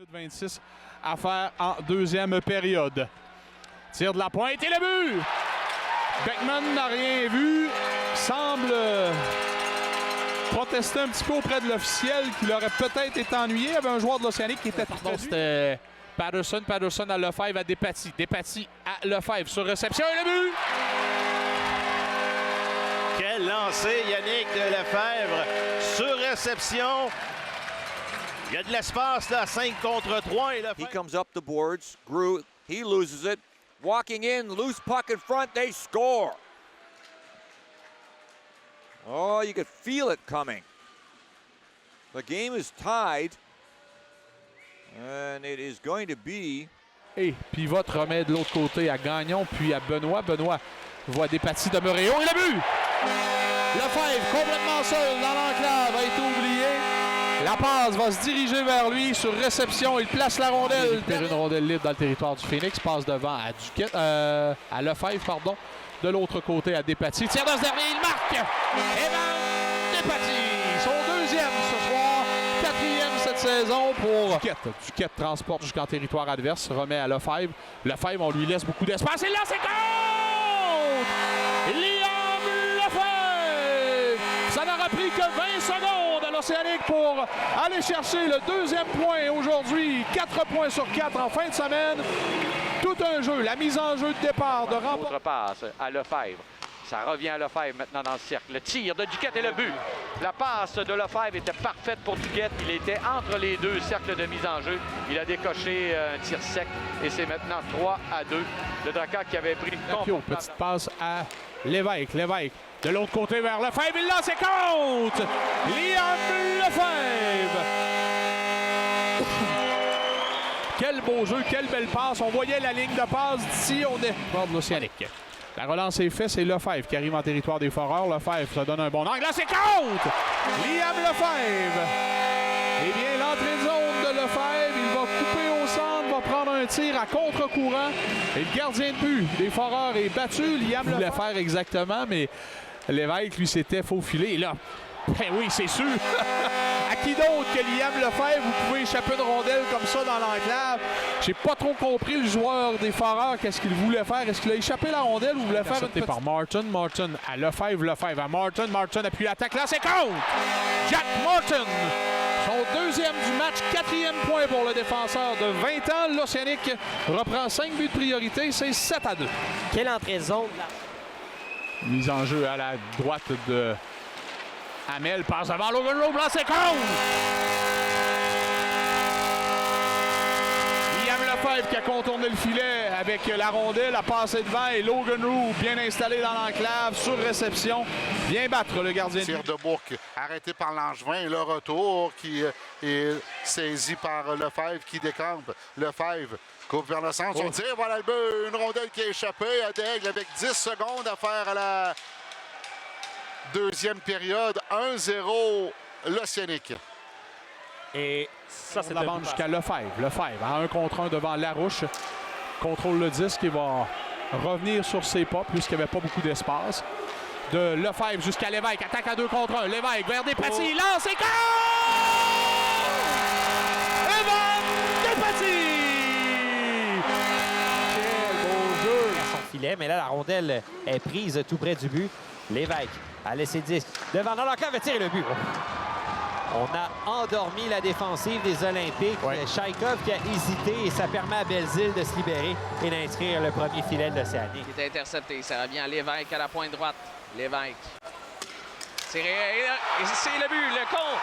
26 à faire en deuxième période. Tir de la pointe et le but! Beckman n'a rien vu. Semble protester un petit peu auprès de l'officiel qu'il aurait peut-être été ennuyé. Il y avait un joueur de l'Océanique qui était c'était Patterson. Patterson à Lefebvre à Despatie. Despatie à Lefebvre sur réception et le but! Quel lancer, Yannick de Lefebvre sur réception. Il y a de l'espace là, 5 contre 3. Et he comes up the boards. Grew, he loses it. Walking in, loose puck in front, they score. Oh, you could feel it coming. The game is tied. And it is going to be... Et Pivot remet de l'autre côté à Gagnon, puis à Benoît. Benoît voit Despatie demeurer haut et le but! Lefebvre, complètement seul dans l'enclave, a été oublié. La passe va se diriger vers lui sur réception. Il place la rondelle. Il une rondelle libre dans le territoire du Phoenix. Passe devant à Duquette, à Lefebvre, pardon. De l'autre côté à Despatie. Tire dans ce dernier, il marque! Evan Despatie, son deuxième ce soir. Quatrième cette saison pour Duquette. Duquette transporte jusqu'en territoire adverse. Remet à Lefebvre. Lefebvre, on lui laisse beaucoup d'espace. Et là, c'est contre! Liam Lefebvre! Ça n'aura pris que 20 secondes à l'Océanique pour aller chercher le deuxième point aujourd'hui. 4 points sur 4 en fin de semaine. Tout un jeu, la mise en jeu de départ de remporter. Autre passe à Lefebvre. Ça revient à Lefebvre maintenant dans le cercle. Le tir de Duquette et le but. La passe de Lefebvre était parfaite pour Duquette. Il était entre les deux cercles de mise en jeu. Il a décoché un tir sec et c'est maintenant 3-2. Le Drakkar qui avait pris le compte. Petite passe à Lévesque. Lévesque de l'autre côté vers Lefebvre. Il lance et compte! Liam Lefebvre! Quel beau jeu, quelle belle passe. On voyait la ligne de passe d'ici. On est bord de l'Océanique. La relance est faite, c'est Lefebvre qui arrive en territoire des Foreurs. Lefebvre, ça donne un bon angle. Là, c'est contre! Liam Lefebvre! Eh bien, l'entrée de zone de Lefebvre, il va couper au centre, va prendre un tir à contre-courant. Et le gardien de but des Foreurs est battu. Liam Lefebvre voulait faire exactement, mais Lévesque, lui, s'était faufilé. Et là, ben oui, c'est sûr! À qui d'autre que Liam Lefebvre, vous pouvez échapper une rondelle comme ça dans l'enclave? J'ai pas trop compris le joueur des Foreurs, qu'est-ce qu'il voulait faire. Est-ce qu'il a échappé la rondelle ou voulait faire une petite... par Martin. Martin à Lefebvre. Lefebvre à Martin. Martin appuie l'attaque. Là, c'est contre! Jack Martin! Son deuxième du match. 4e point pour le défenseur de 20 ans. L'Océanique reprend 5 buts de priorité. C'est 7-2. Quelle entrée de zone là? Mise en jeu à la droite de... Hamel passe devant Logan Rowe, là c'est contre! Liam Lefebvre qui a contourné le filet avec la rondelle, a passé devant et Logan Rowe bien installé dans l'enclave sur réception. Vient battre le gardien. Tir de Bourque arrêté par Langevin. Le retour qui est saisi par Lefebvre qui décampe. Lefebvre coupe vers le centre, son tir, voilà le but. Une rondelle qui a échappé à Daigle avec 10 secondes à faire à la deuxième période, 1-0 l'Océanique. Et ça, c'est la bande jusqu'à Lefebvre. Lefebvre à 1 contre 1 devant Larouche. Contrôle le disque et va revenir sur ses pas puisqu'il n'y avait pas beaucoup d'espace. De Lefebvre jusqu'à Lévesque. Attaque à 2 contre 1. Lévesque vers Despatie. Lance et compte! Evan Despatie! Quel beau jeu! À son filet, mais là, la rondelle est prise tout près du but. Lévesque a laissé 10 devant dans l'enclave et tire le but. On a endormi la défensive des Olympiques. Ouais. Chaïkov qui a hésité et ça permet à Belzile de se libérer et d'inscrire le premier filet de l'Océanique. Il est intercepté. Ça revient à Lévesque à la pointe droite. Lévesque. C'est le but, le compte.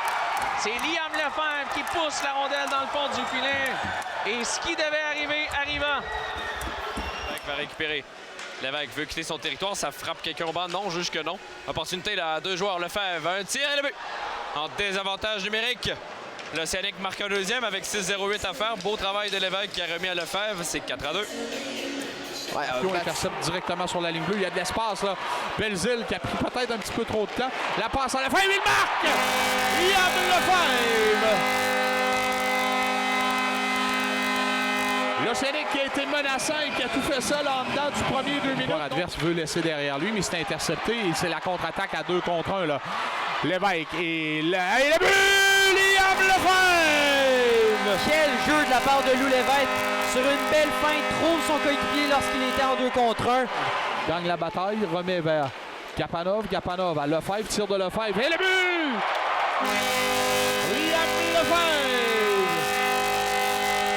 C'est Liam Lefebvre qui pousse la rondelle dans le fond du filet. Et ce qui devait arriver, arriva. Lévesque va récupérer. Lévesque veut quitter son territoire, ça frappe quelqu'un au banc. Non, juge que non. Opportunité là, 2 joueurs. Lefebvre, un tir et le but. En désavantage numérique. L'Océanique marque un deuxième avec 6-0-8 à faire. Beau travail de Lévesque qui a remis à Lefebvre. C'est 4-2. Ouais, on intercepte directement sur la ligne bleue. Il y a de l'espace là. Belzile qui a pris peut-être un petit peu trop de temps. La passe à la fin, il marque! Liam Lefebvre! L'Océanique qui a été menaçant et qui a tout fait seul en dedans du premier 2 minutes. L'adverse veut laisser derrière lui, mais c'est intercepté et c'est la contre-attaque à 2 contre 1 là. Lévesque et le but! Liam Lefebvre! Quel jeu de la part de Lou Lévesque. Sur une belle feinte, trouve son coéquipier lorsqu'il était en 2 contre 1. Gagne la bataille, remet vers Gapanov. Gapanov à Lefebvre, tire de Lefebvre. Et le but! Liam Lefebvre!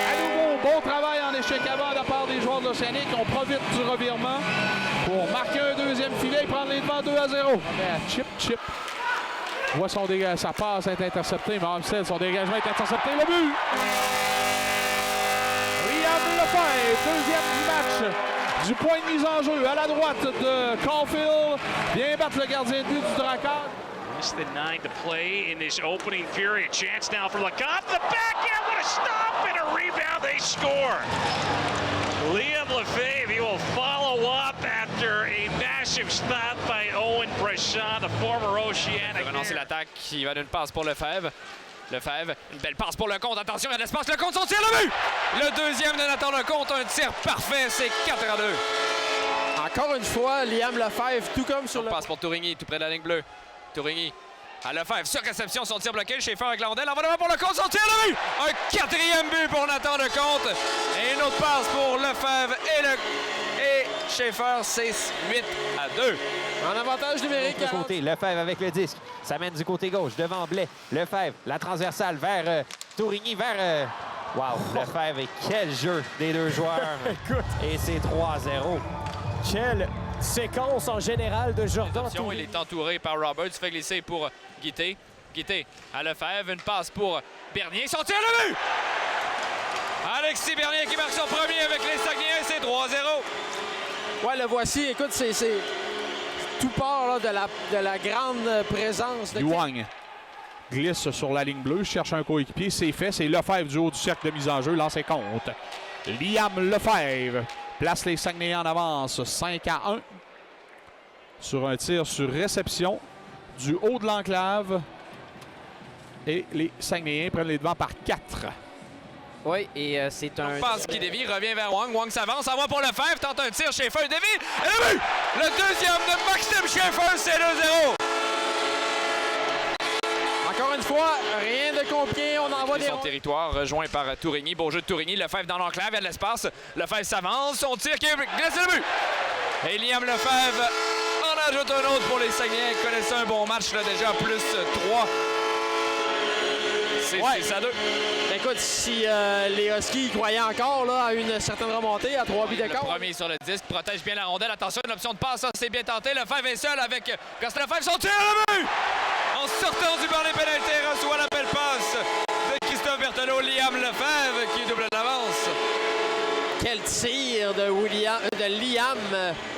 À nouveau, bon travail en échec avant de la part des joueurs de l'Océanique. On profite du revirement pour marquer un deuxième filet et prendre les devants 2-0. Chip. Voit son sa passe est interceptée, mais Armstead, son dégagement est intercepté. Le but! Liam Lefebvre, deuxième du match. Du point de mise en jeu à la droite de Caulfield. Vient battre le gardien de but du Drakkar. Less than 9 to play in this opening period. Chance now for Lecomte. The backhand, what a stop and a rebound. They score. Liam Lefebvre, he will follow up after a massive stop by Owen Brechant, the former Oceanic. Il va lancer l'attaque. Il va d'une passe pour Lefebvre. Lefebvre, une belle passe pour Lecomte. Attention, il y a de l'espace. Lecomte, son tir, le but! Le deuxième de Nathan Lecomte, un tir parfait. C'est 4-2. Encore une fois, Liam Lefebvre, tout comme sur le... Passe pour Tourigny, tout près de la ligne bleue. Tourigny à Lefebvre, sur réception, son tir bloqué. Schaefer avec la rondelle. Envoie devant pour Lecomte, son tir, le but! Un 4e but pour Nathan Lecomte. Et une autre passe pour Lefebvre et Schaefer, c'est 8-2. En avantage numérique. De côté, Lefebvre avec le disque. Ça mène du côté gauche, devant Blais. Lefebvre, la transversale vers Tourigny, vers... Wow, Lefebvre, et quel jeu des deux joueurs. Et c'est 3-0. Quelle séquence en général de Jordan. Attention, il est entouré par Roberts. Il fait glisser pour Guité. Guité à Lefebvre. Une passe pour Bernier. Son tir, le but! Alexis Bernier qui marque son premier avec les Saguenayens. C'est 3-0. Ouais, le voici. Écoute, c'est tout part là, de la grande présence de... Wang glisse sur la ligne bleue, cherche un coéquipier. C'est fait. C'est Lefebvre du haut du cercle de mise en jeu. Lancé compte. Liam Lefebvre place les Saguenayens en avance 5-1 sur un tir sur réception du haut de l'enclave. Et les Saguenayens prennent les devants par 4. Oui, et c'est un... Passe qui dévie, revient vers Wang. Wang s'avance, envoie pour Lefebvre, tente un tir, Schaefer dévie. Et le but! Le deuxième de Maxime Schaefer, c'est 2-0. Encore une fois, rien de compliqué. On envoie des... Son territoire, rejoint par Tourigny. Beau jeu de Tourigny. Lefebvre dans l'enclave, il y a de l'espace. Lefebvre s'avance, son tir qui est glacé le but. Et Liam Lefebvre en ajoute un autre pour les Saguenayens. Ils connaissaient un bon match, là, déjà plus 3. C'est 6-2. Écoute, si les Huskies croyaient encore là, à une certaine remontée, à 3 buts d'écart. Le premier sur le disque, protège bien la rondelle. Attention, une option de passe, ça c'est bien tenté. Lefebvre est seul avec Gaston Lefebvre, son tir le but! En sortant du banc des pénalités, reçoit la belle passe de Christophe Berthelot. Liam Lefebvre qui double d'avance. Quel tir de Liam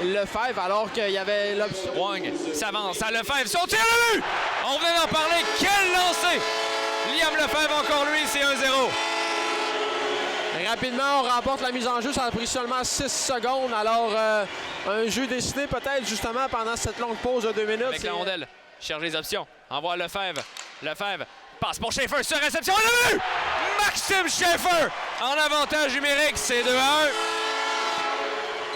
Lefebvre, alors qu'il y avait l'option. Wang s'avance à Lefebvre, son tir le but! On venait d'en parler, quel lancer! Liam Lefebvre, encore lui, c'est 1-0. Rapidement, on remporte la mise en jeu. Ça a pris seulement 6 secondes. Alors, un jeu décidé peut-être justement pendant cette longue pause de 2 minutes. Avec la rondelle, cherche les options. Envoie Lefebvre. Lefebvre passe pour Schaefer sur réception. Et le but! Maxime Schaefer en avantage numérique, c'est 2-1.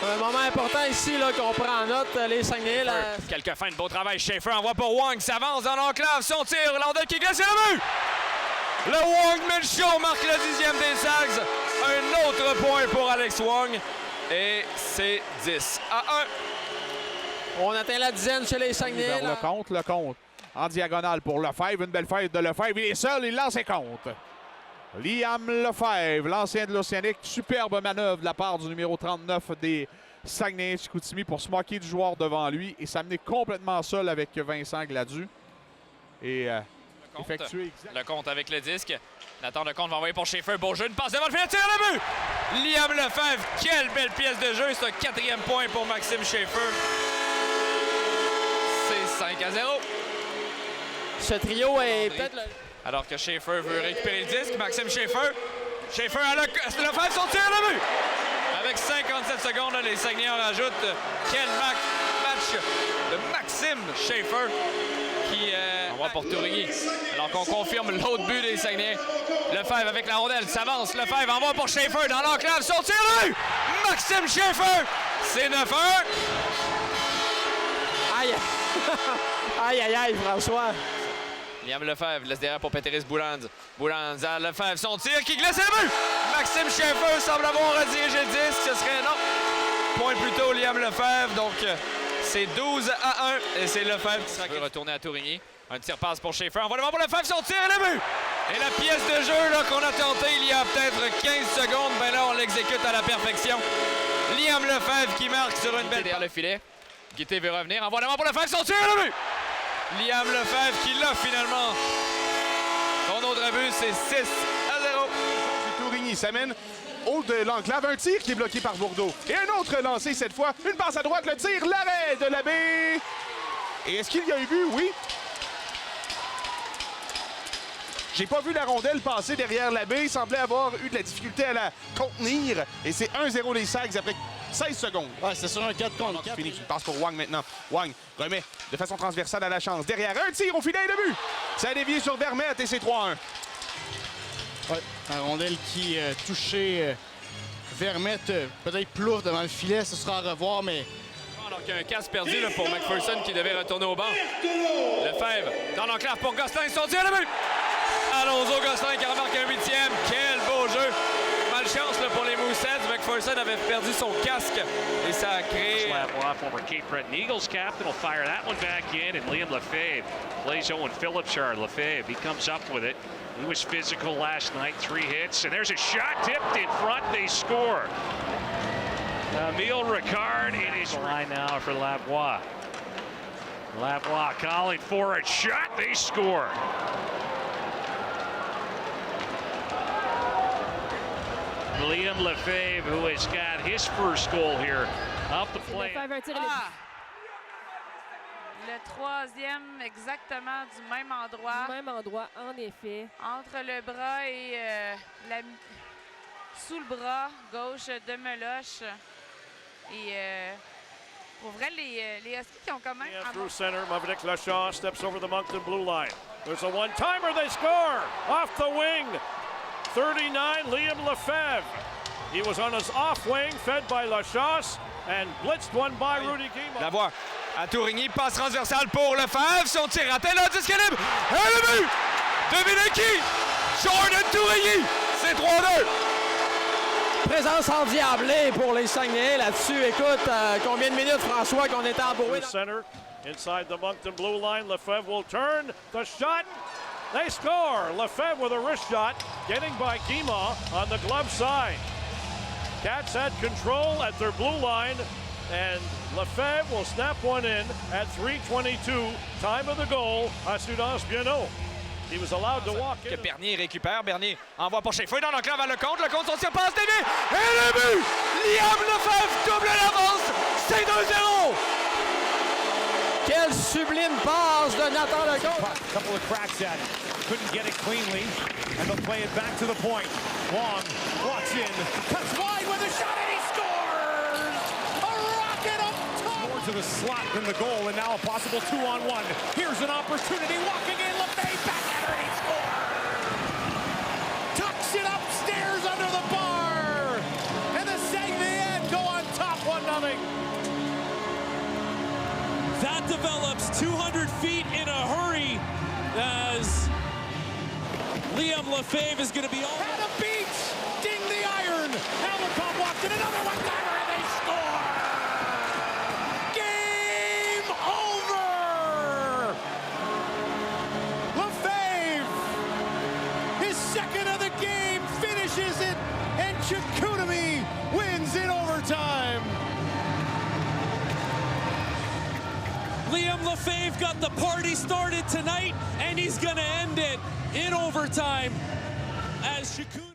Un moment important ici là, qu'on prend en note, les Saguenayens. Quelques fins de beau travail. Schaefer envoie pour Wang, s'avance dans l'enclave. Son tir, Landel qui glisse, le but! Le Wang Show marque le 10e des Sags. Un autre point pour Alex Wang. Et c'est 10-1. On atteint la dizaine chez les Saguenayens. Le compte. En diagonale pour Lefebvre. Une belle fête de Lefebvre. Il est seul, il lance et compte. Liam Lefebvre, l'ancien de l'Océanique. Superbe manœuvre de la part du numéro 39 des Saguenay-Chicoutimi pour se moquer du joueur devant lui et s'amener complètement seul avec Vincent Gladu. Et effectuer Lecomte avec le disque. Nathan Lecomte va envoyer pour Schaefer. Beau jeu, une passe devant le filet, tire le but! Liam Lefebvre, quelle belle pièce de jeu. C'est un 4e point pour Maxime Schaefer. C'est 5-0. Ce trio est peut-être... Alors que Schaefer veut récupérer le disque, Maxime Schaefer. Schaefer à Lefebvre, son tir le but! Avec 57 secondes, là, les Saguenayens en rajoutent. Quel match de Maxime Schaefer qui envoie pour Tourigny. Alors qu'on confirme l'autre but des Saguenayens. Lefebvre avec la rondelle s'avance. Lefebvre envoie pour Schaefer dans l'enclave. Son tir le but! Maxime Schaefer! C'est 9-1. Aïe! Aïe, aïe, aïe, François. Liam Lefebvre laisse derrière pour Peteris Boulands. Boulands à Lefebvre, son tir qui glisse le but! Maxime Schaeffer semble avoir redirigé le disque, ce serait non. Point plus tôt, Liam Lefebvre, donc c'est 12-1 et c'est Lefebvre qui sera retourné à Tourigny. Un tir passe pour Schaeffer, on va devant pour Lefebvre, son tir et le but! Et la pièce de jeu là, qu'on a tenté il y a peut-être 15 secondes, ben là on l'exécute à la perfection. Liam Lefebvre qui marque sur une belle... derrière le filet. Guité veut revenir, envoie devant pour Lefebvre, son tir et le but! Liam Lefebvre qui l'a finalement. Son autre but, c'est 6-0. Tourigny s'amène haut de l'enclave. Un tir qui est bloqué par Bourdeau. Et un autre lancé cette fois. Une passe à droite, le tir, l'arrêt de l'abbé. Et est-ce qu'il y a eu but? Oui. J'ai pas vu la rondelle passer derrière l'abbé. Il semblait avoir eu de la difficulté à la contenir. Et c'est 1-0 les Sags après 16 secondes. Ouais, c'est sur un 4 contre 4. Fini. Il passe pour Wang maintenant. Wang remet de façon transversale à la chance. Derrière, un tir au filet et le but. Ça a dévié sur Vermette et c'est 3-1. Ouais, un rondelle qui touchait Vermette, peut-être plouf devant le filet. Ce sera à revoir, mais... Alors qu'il y a un casse perdu là, pour McPherson qui devait retourner au banc. Lefebvre dans l'enclave pour Gosselin, son tir le but! Alonso Gosselin qui remarque un 8e. Quel beau jeu! Malchance là, pour les Mooseheads. McPherson avait perdu son casque et ça a créé... Lavoie, former Cape Breton Eagles captain, will fire that one back in, and Liam Lefebvre plays Owen Philipshaw. Lefebvre, he comes up with it. He was physical last night, 3 hits, and there's a shot tipped in front. They score. Emile Ricard in his line now for Lavoie. Lavoie calling for a shot. They score. Liam Lefebvre, who has got his first goal here, up the plate. Le troisième, exactement du même endroit. Du même endroit, en effet. Entre le bras et sous le bras gauche de Meloche. Et pour vrai, les Huskies qui ont quand même... Through center, Maverick Lachaud steps over the Moncton blue line. There's a one-timer, they score! Off the wing, 39, Liam Lefebvre. He was on his off wing, fed by Lachaud, and blitzed one by Rudy Guimont. Lavoie à Tourigny, passe transversale pour Lefebvre, son tir raté, là, disque libre, et le but! Devinez qui? Jordan Tourigny, c'est 3-2! Présence endiablée pour les Saguenayens là-dessus. Écoute, combien de minutes, François, qu'on était embourré? Center, inside the Moncton blue line, Lefebvre will turn, the shot, they score! Lefebvre with a wrist shot, getting by Guimont on the glove side. Cats had control at their blue line, and Lefebvre will snap one in at 3:22, time of the goal à Soudas-Bienot. He was allowed to walk in. Que Bernier récupère, Bernier envoie pour Schaeffer dans l'enclave à Lecomte, Lecomte son tir passe dévié, et le but! Liam Lefebvre double l'avance, c'est 2-0! Quelle sublime passe de Nathan Lecomte! A couple of cracks at it. Couldn't get it cleanly, and they'll play it back to the point. Long walks in, cuts wide with a shot, and he scores! A rocket up top! More to the slot than the goal, and now a possible 2-on-1. Here's an opportunity, walking in, Lefebvre back at her, and he scores! Tucks it upstairs under the bar, and the Saguenayens go on top 1-0. That develops 200 feet in a hurry as Liam Lefebvre is going to be on the beach, ding the iron. Now Lecomte walks in, another one-timer, and they score. Game over. Lefebvre, his second of the game, finishes it, and Chicoutimi wins in overtime. Liam Lefebvre got the party started tonight, and he's going to end it in overtime as Chicoutimi.